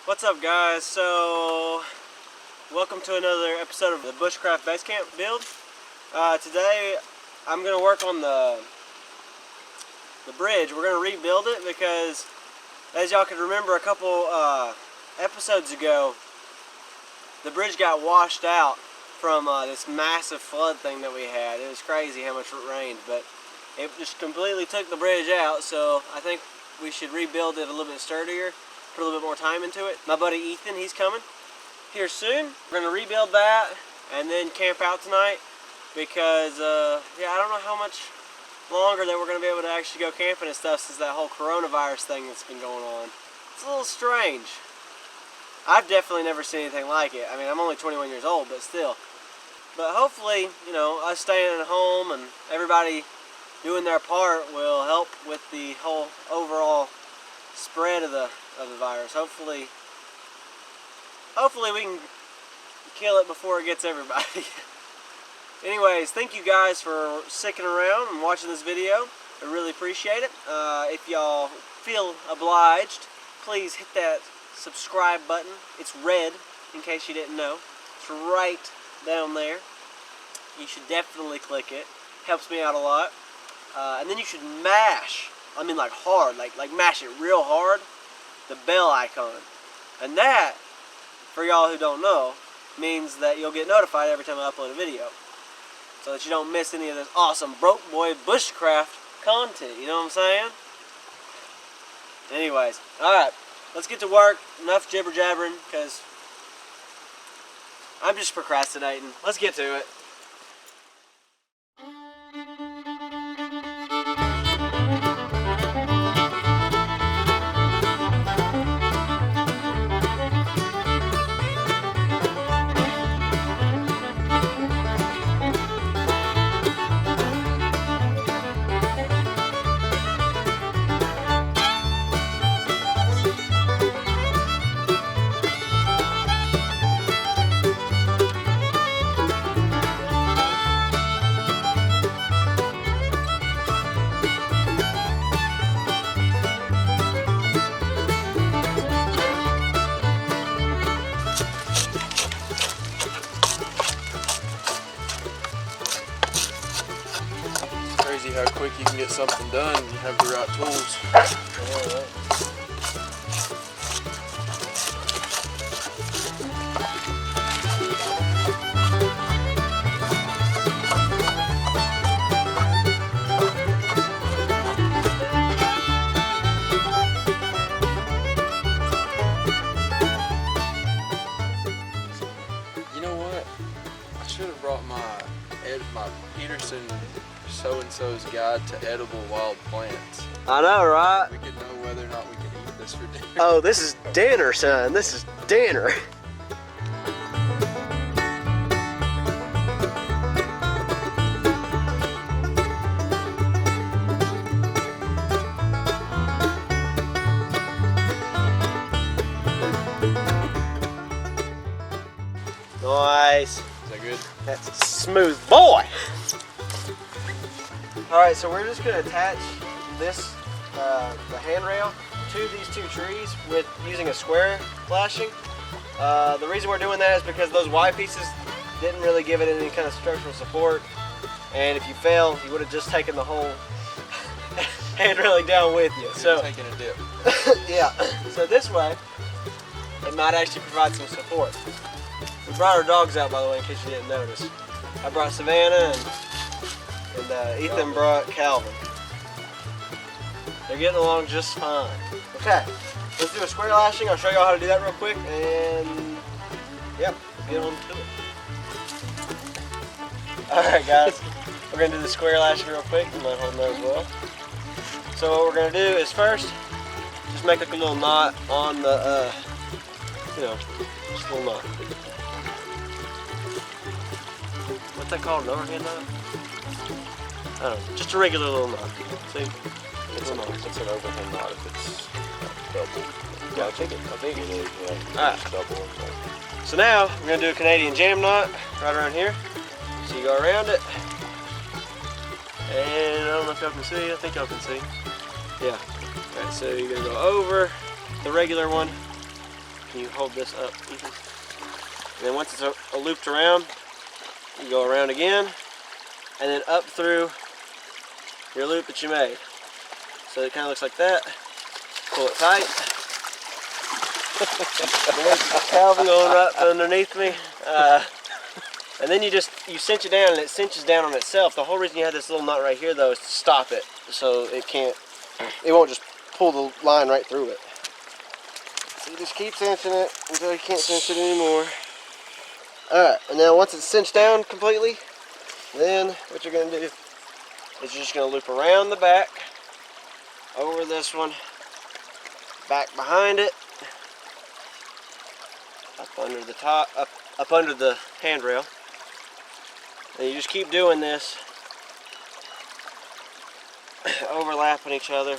What's up, guys? So, welcome to another episode of the Bushcraft Basecamp build. Today, I'm going to work on the bridge. We're going to rebuild it because, as y'all can remember, a couple episodes ago, the bridge got washed out from this massive flood thing that we had. It was crazy how much it rained, but it just completely took the bridge out, so I think we should rebuild it a little bit sturdier. Put a little bit more time into it. My buddy Ethan, he's coming here soon. We're gonna rebuild that and then camp out tonight because yeah, I don't know how much longer that we're gonna be able to actually go camping and stuff since that whole coronavirus thing that's been going on. It's a little strange. I've definitely never seen anything like it. I mean, I'm only 21 years old, but still. But hopefully, you know, us staying at home and everybody doing their part will help with the whole overall spread of the virus. Hopefully we can kill it before it gets everybody. Anyways, thank you guys for sticking around and watching this video. I really appreciate it. If y'all feel obliged, please hit that subscribe button. It's red, in case you didn't know. It's right down there. You should definitely click it. Helps me out a lot. And then you should mash, I mean like hard, like mash it real hard, the bell icon. And that, for y'all who don't know, means that you'll get notified every time I upload a video. So that you don't miss any of this awesome broke boy bushcraft content, you know what I'm saying? Anyways, alright, let's get to work. Enough jibber jabbering, because I'm just procrastinating. Let's get to it. Crazy how quick you can get something done when you have the right tools. You know what? I should have brought my Peterson so-and-so's guide to edible wild plants. I know, right? We could know whether or not we could eat this for dinner. Oh, this is dinner, son. This is dinner. Nice. Is that good? That's a smooth boy. Alright, so we're just going to attach this, the handrail to these two trees with using a square lashing. The reason we're doing that is because those Y pieces didn't really give it any kind of structural support, and if you fail, you would have just taken the whole handrailing down with you. So taking a dip. yeah, so this way, it might actually provide some support. We brought our dogs out, by the way, in case you didn't notice. I brought Savannah and Ethan brought Calvin. They're getting along just fine. Okay, let's do a square lashing. I'll show y'all how to do that real quick, and yep, get on to it. Alright guys, we're going to do the square lashing real quick. You might hold that as well. So what we're going to do is first, just make like a little knot on the, you know, just a little knot. What's that called, an overhand knot? I don't know, just a regular little knot. See? It's an overhand knot if it's double. Yeah, I think it is, yeah. Alright. Double. So now, we're going to do a Canadian jam knot right around here. So you go around it. And I don't know if y'all can see, I think y'all can see. Yeah. Alright, so you're going to go over the regular one, Can you hold this up, Ethan? And then once it's looped around, you go around again, and then up through your loop that you made. So it kind of looks like that. Pull it tight. There's Calvin going right underneath me. And then you cinch it down, and it cinches down on itself. The whole reason you have this little nut right here, though, is to stop it, so it won't just pull the line right through it. So you just keep cinching it until you can't cinch it anymore. Alright, and now once it's cinched down completely, then what you're going to do is you're just going to loop around the back, over this one, back behind it, up under the top, up under the handrail. And you just keep doing this, overlapping each other.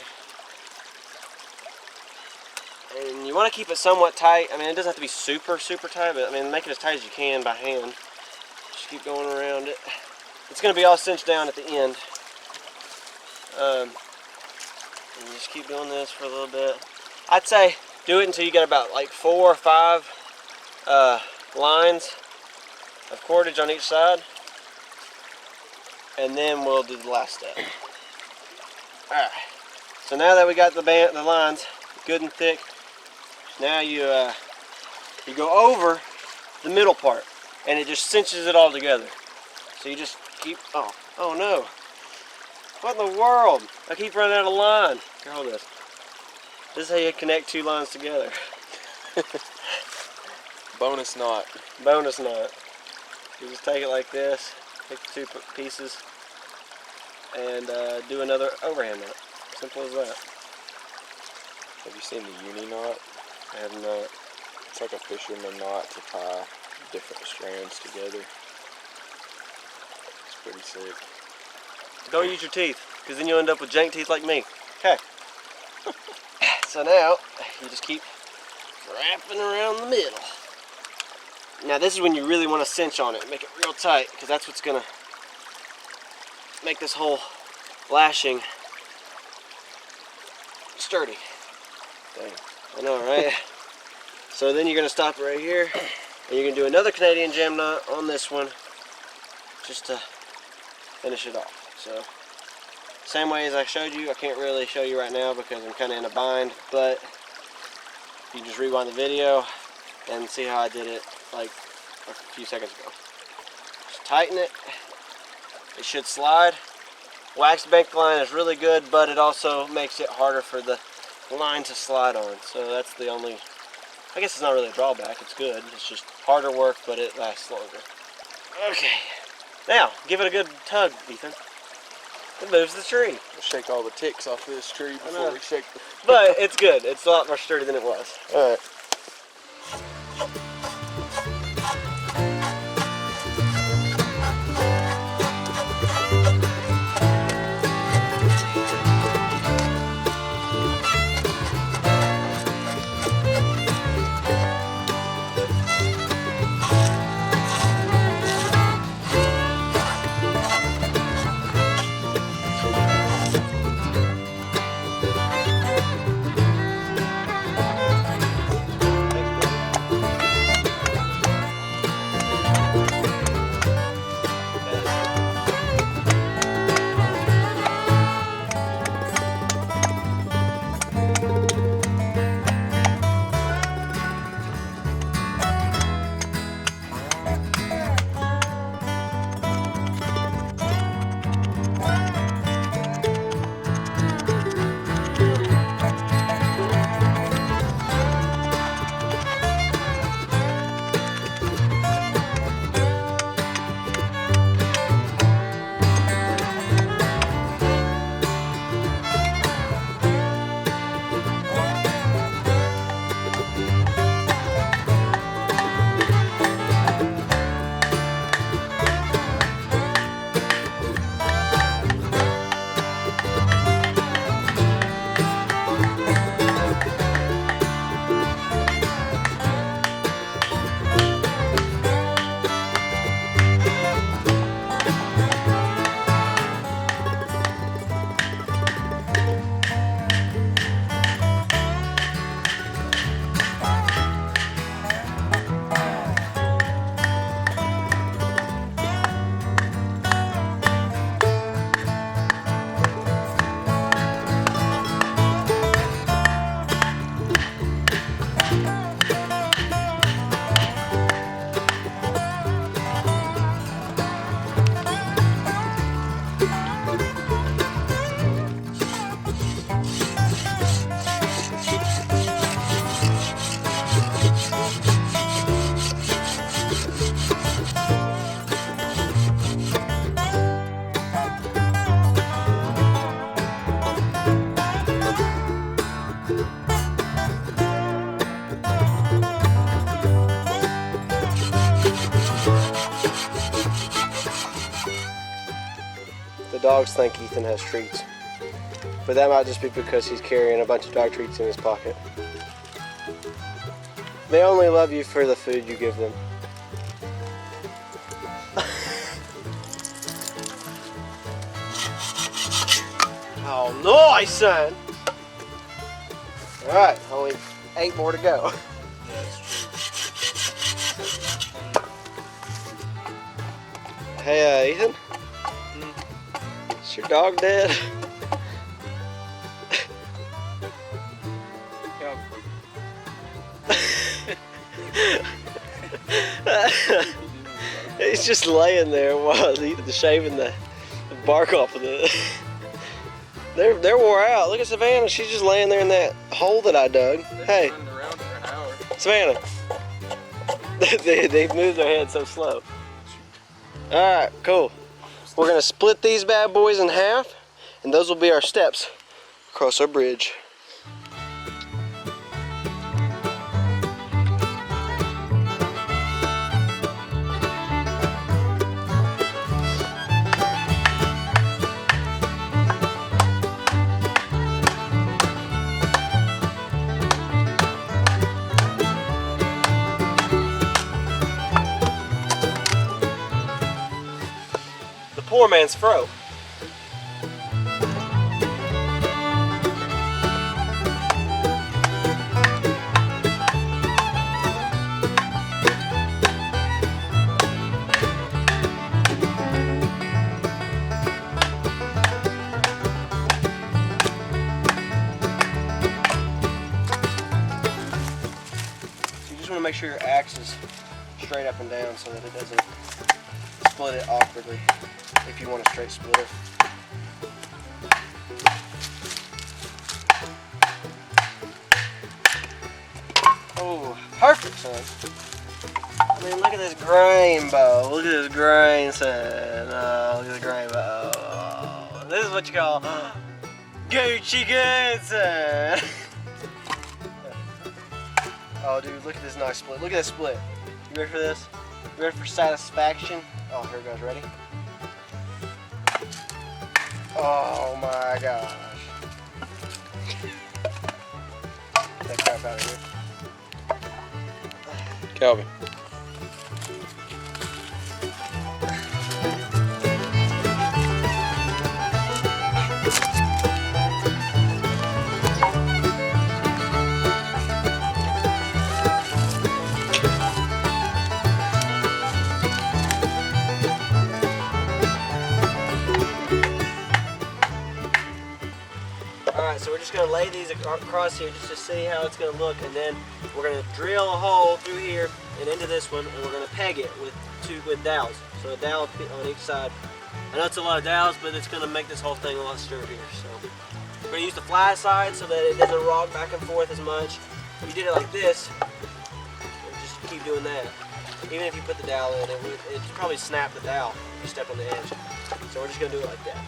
And you want to keep it somewhat tight. I mean, it doesn't have to be super, super tight, but I mean, make it as tight as you can by hand. Just keep going around it. It's going to be all cinched down at the end. And you just keep doing this for a little bit. I'd say do it until you get about like 4 or 5 lines of cordage on each side. And then we'll do the last step. Alright. So now that we got the lines good and thick, now you go over the middle part, and it just cinches it all together. So you just keep, oh no. What in the world? I keep running out of line. Here, hold this. This is how you connect 2 lines together. Bonus knot. Bonus knot. You just take it like this, take the 2 pieces, and do another overhand knot. Simple as that. Have you seen the uni knot? I have not. It's like a fisherman knot to tie different strands together. It's pretty sick. Don't use your teeth, because then you'll end up with jank teeth like me. Okay. So now, you just keep wrapping around the middle. Now this is when you really want to cinch on it. Make it real tight, because that's what's going to make this whole lashing sturdy. Dang. I know, right? So then you're going to stop it right here, and you're going to do another Canadian jam knot on this one, just to finish it off. So, same way as I showed you. I can't really show you right now because I'm kind of in a bind, but you can just rewind the video and see how I did it like a few seconds ago. Just tighten it. It should slide. Wax bank line is really good, but it also makes it harder for the line to slide on. So that's the only, I guess it's not really a drawback. It's good. It's just harder work, but it lasts longer. Okay. Now, give it a good tug, Ethan. It moves the tree. We'll shake all the ticks off of this tree before we shake the... But it's good. It's a lot more sturdy than it was. Alright. dogs think Ethan has treats. But that might just be because he's carrying a bunch of dog treats in his pocket. They only love you for the food you give them. Oh, nice, son! Alright, only 8 more to go. Hey, Ethan? Is your dog dead? He's just laying there while he's shaving the bark off of it. They're wore out. Look at Savannah. She's just laying there in that hole that I dug. Hey, Savannah. They've moved their head so slow. All right, cool. We're gonna split these bad boys in half, and those will be our steps across our bridge. Poor man's fro. You just want to make sure your axe is straight up and down so that it doesn't split it awkwardly. If you want a straight splitter. Oh, perfect, son. I mean, look at this grain, Bo. Look at this grain, son. Oh, look at the grain, Bo. Oh, this is what you call Gucci good, son. Oh, dude, look at this nice split. Look at this split. You ready for this? You ready for satisfaction? Oh, here it goes. Ready? Oh my gosh. Get that crap out of here. Calvin. Alright, so we're just going to lay these across here just to see how it's going to look, and then we're going to drill a hole through here and into this one, and we're going to peg it with dowels. So a dowel on each side. I know it's a lot of dowels, but it's going to make this whole thing a lot sturdier. So we're going to use the flat side so that it doesn't rock back and forth as much. If you did it like this, just keep doing that. Even if you put the dowel in, it'd probably snap the dowel if you step on the edge. So we're just going to do it like that.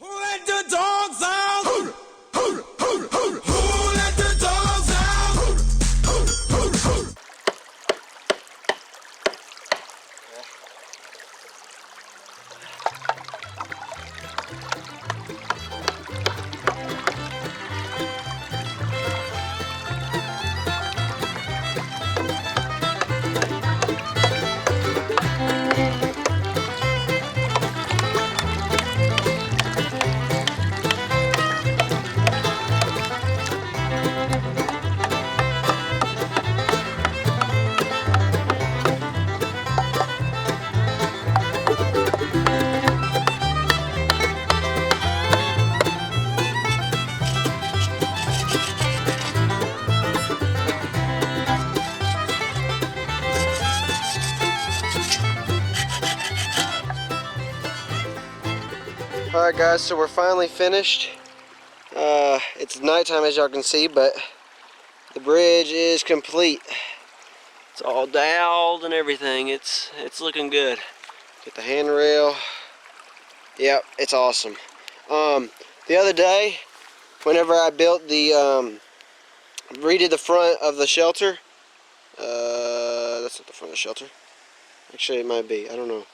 Who let the dogs out? Who let the dogs out? Alright guys, so we're finally finished. It's nighttime as y'all can see, but the bridge is complete. It's all doweled and everything. It's looking good. Get the handrail. Yep, it's awesome. The other day, whenever I built the redid the front of the shelter, that's not the front of the shelter. Actually, it might be. I don't know.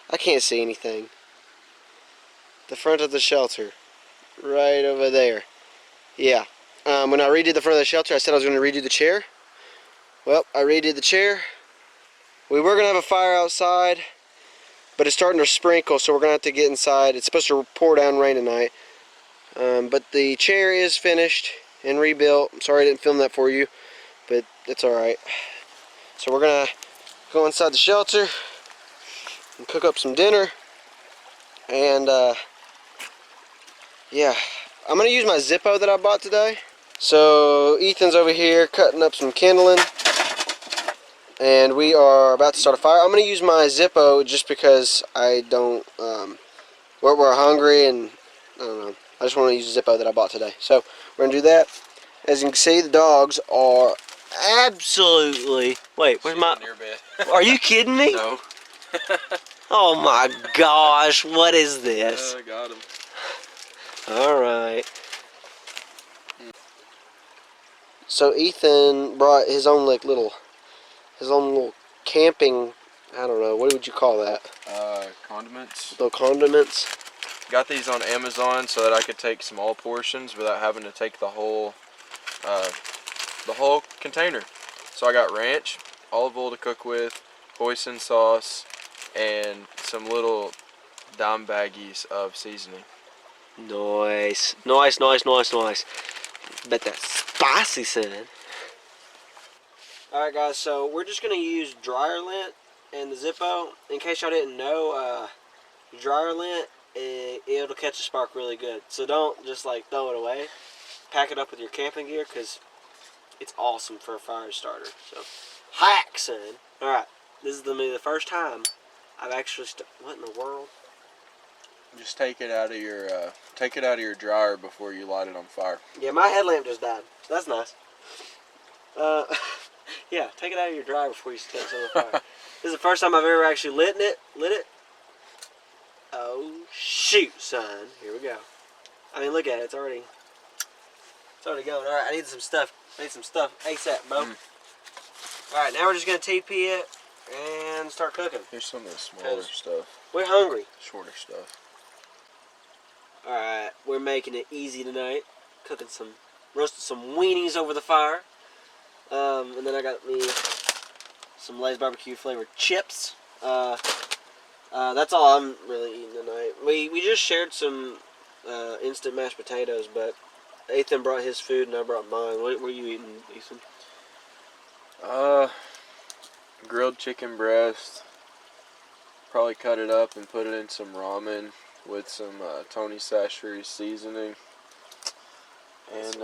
I can't see anything. The front of the shelter, right over there. Yeah. When I redid the front of the shelter, I said I was going to redo the chair. Well, I redid the chair. We were going to have a fire outside, but it's starting to sprinkle, so we're going to have to get inside. It's supposed to pour down rain tonight. But the chair is finished and rebuilt. I'm sorry I didn't film that for you, but it's alright. So we're going to go inside the shelter and cook up some dinner. And, yeah. I'm going to use my Zippo that I bought today. So Ethan's over here cutting up some kindling. And we are about to start a fire. I'm going to use my Zippo just because I don't, we're hungry and, I don't know. I just want to use the Zippo that I bought today. So we're going to do that. As you can see, the dogs are absolutely, wait, where's my, Near bed. are you kidding me? No. Oh my gosh, what is this? I got him. Alright. So Ethan brought his own little camping, I don't know, what would you call that? Condiments. Little condiments. Got these on Amazon so that I could take small portions without having to take the whole container. So I got ranch, olive oil to cook with, hoisin sauce, and some little dime baggies of seasoning. Nice. Nice, nice, nice, nice. Bet that's spicy, son. Alright guys, so we're just going to use dryer lint and the Zippo. In case y'all didn't know, dryer lint, it'll catch a spark really good. So don't just throw it away. Pack it up with your camping gear because it's awesome for a fire starter. So, hack, son. Alright, this is the first time I've actually, what in the world? Just take it out of your dryer before you light it on fire. Yeah, my headlamp just died. So that's nice. Yeah, take it out of your dryer before you set it on fire. This is the first time I've ever actually lit it. Oh shoot, son. Here we go. I mean, look at it. It's already going. All right, I need some stuff. ASAP, bro. All right, now we're just gonna TP it and start cooking. Here's some of the smaller stuff. We're hungry. Shorter stuff. All right, we're making it easy tonight. Roasted some weenies over the fire. And then I got me some Lay's barbecue flavored chips. That's all I'm really eating tonight. We just shared some instant mashed potatoes, but Ethan brought his food and I brought mine. What were you eating, Ethan? Grilled chicken breast. Probably cut it up and put it in some ramen with some Tony Chachere's seasoning. And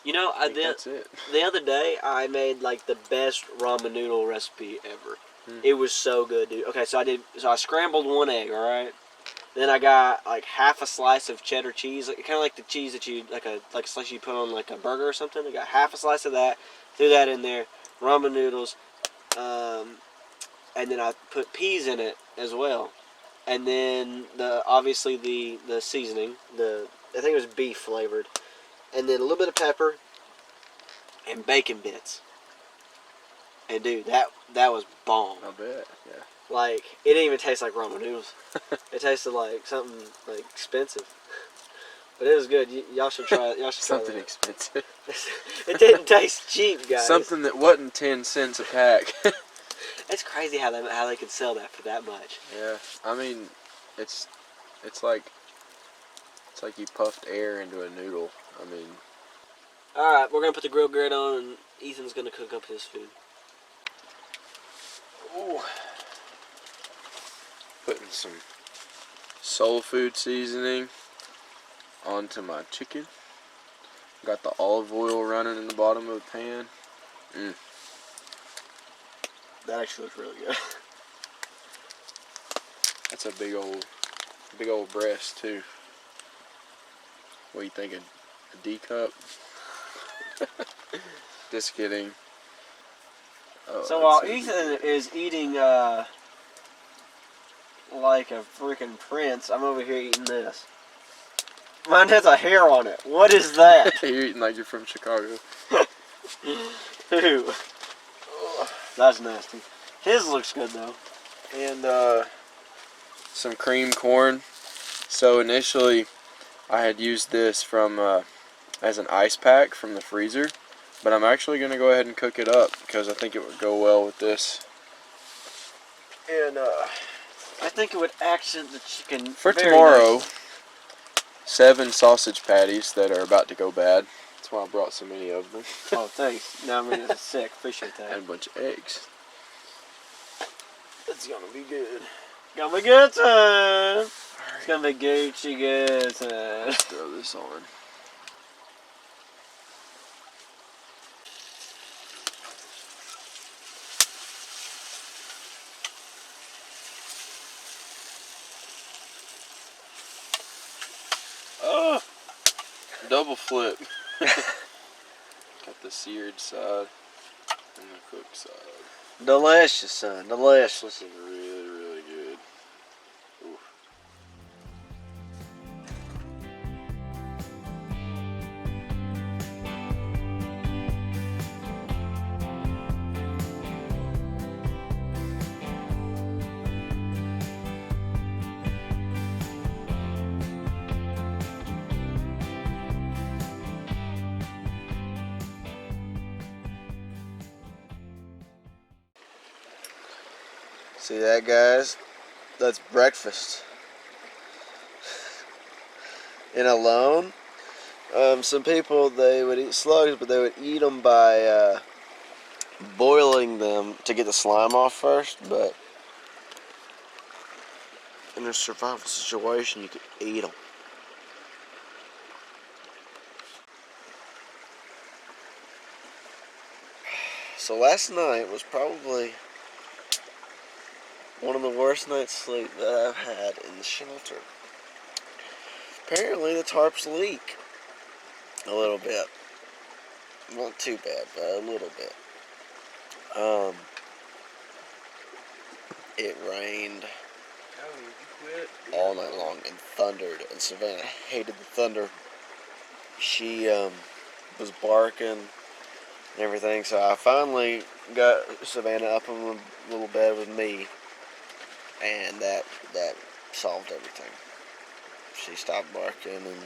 you know, that's it. The other day I made the best ramen noodle recipe ever. It was so good, dude. Okay, so I scrambled one egg, all right. Then I got half a slice of cheddar cheese, kind of like the cheese that you like a slice you put on a burger or something. I got half a slice of that, threw that in there, ramen noodles, and then I put peas in it as well. and then obviously the seasoning. I think it was beef flavored, and then a little bit of pepper and bacon bits. And dude, that was bomb. I bet. Yeah. Like, it didn't even taste like ramen noodles. It tasted like something like expensive. But it was good. Y'all should try it. Y'all should try Something that. expensive. It didn't taste cheap, guys. Something that wasn't 10 cents a pack. It's crazy how they could sell that for that much. Yeah. I mean, it's like you puffed air into a noodle. I mean. All right, we're gonna put the grill grid on, and Ethan's gonna cook up his food. Ooh. Putting some soul food seasoning onto my chicken. Got the olive oil running in the bottom of the pan. That actually looks really good. That's a big old breast too. What are you thinking? A D cup? Just kidding. Oh, So while Ethan is eating like a freaking prince, I'm over here eating this. Mine has a hair on it. What is that? You're eating like you're from Chicago. Ew. That's nasty. His looks good though. And some cream corn. So initially I had used this from as an ice pack from the freezer, but I'm actually going to go ahead and cook it up because I think it would go well with this. And I think it would accent the chicken for very tomorrow, nicely. 7 sausage patties that are about to go bad. That's why I brought so many of them. Oh, thanks. Now I'm really sick. Appreciate that. And a bunch of eggs. It's gonna be good. Gonna be good time. It's gonna be Gucci good time. Let's throw this on. Oh, double flip. Got the seared side and the cooked side. Delicious, son. Delicious. This is really, really good. Ooh. See that, guys? That's breakfast. And alone, some people, they would eat slugs, but they would eat them by boiling them to get the slime off first. But in a survival situation, you could eat them. So last night was probably one of the worst night's sleep that I've had in the shelter. Apparently the tarps leak a little bit. Not too bad, but a little bit. It rained all night long and thundered, and Savannah hated the thunder. She was barking and everything, so I finally got Savannah up in the little bed with me, and that solved everything. She stopped barking and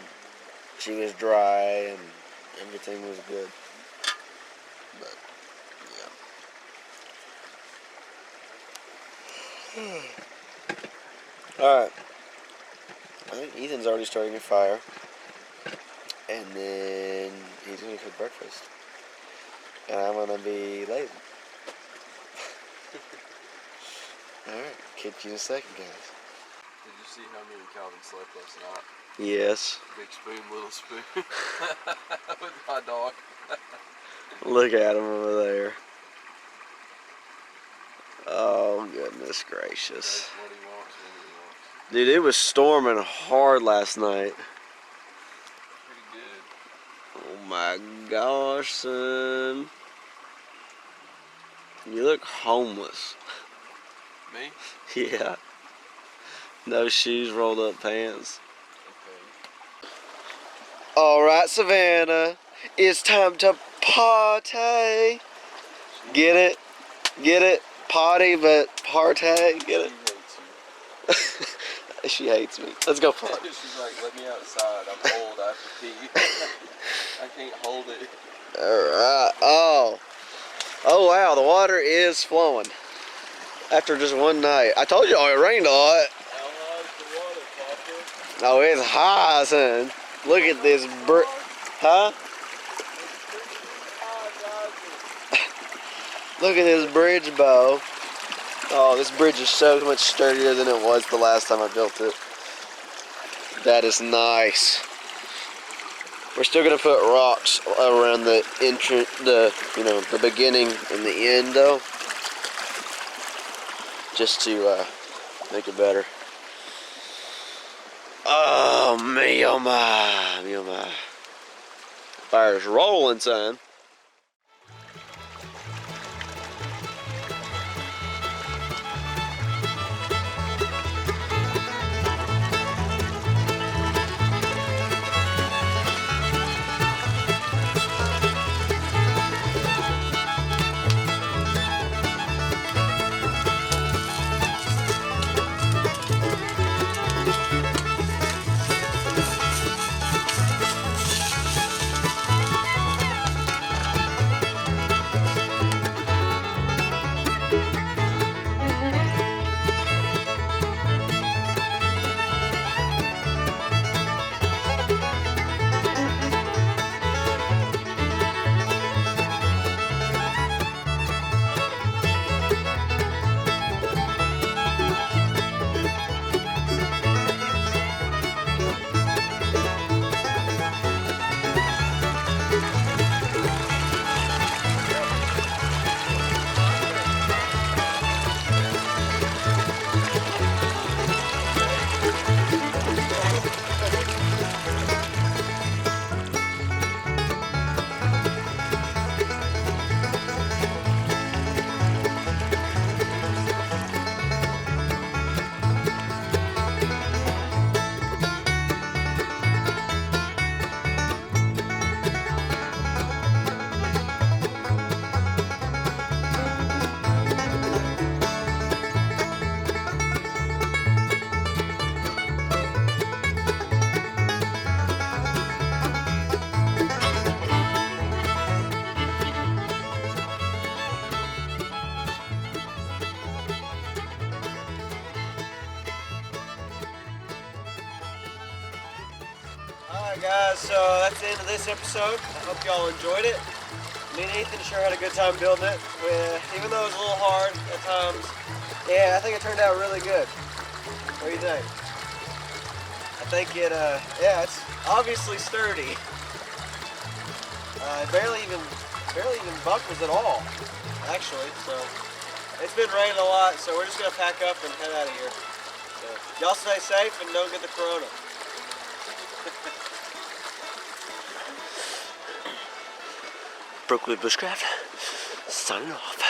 she was dry and everything was good. But yeah. Alright. I think Ethan's already starting a fire. And then he's gonna cook breakfast. And I'm gonna be late. Alright, catch you in a second, guys. Did you see how me and Calvin slept last night? Yes. Big spoon, little spoon. With my dog. Look at him over there. Oh, goodness gracious. That's what he wants when he wants. Dude, it was storming hard last night. Pretty good. Oh my gosh, son. You look homeless. Me? Yeah. No shoes, rolled up pants. Alright, Savannah. It's time to party. Get it? Get it? Party, but party. Get it? She hates me. Let's go party. She's like, let me outside. I'm old. I have to pee. I can't hold it. Alright. Oh. Oh, wow. The water is flowing. After just one night. I told you it rained a lot. How high is the water, Papa? Oh, it's high, son. Look at this huh? Look at this bridge bow. Oh, this bridge is so much sturdier than it was the last time I built it. That is nice. We're still gonna put rocks around the entrance, the beginning and the end though, just to make it better. Oh me, oh my, me, oh my. Fire's rolling, son. Alright guys, so that's the end of this episode. I hope y'all enjoyed it. Me and Ethan sure had a good time building it. Even though it was a little hard at times. Yeah, I think it turned out really good. What do you think? I think it, yeah, it's obviously sturdy. It barely even buckles at all, actually. So it's been raining a lot, so we're just gonna pack up and head out of here. So y'all stay safe and don't get the corona. Brooklyn Bushcraft, signing off.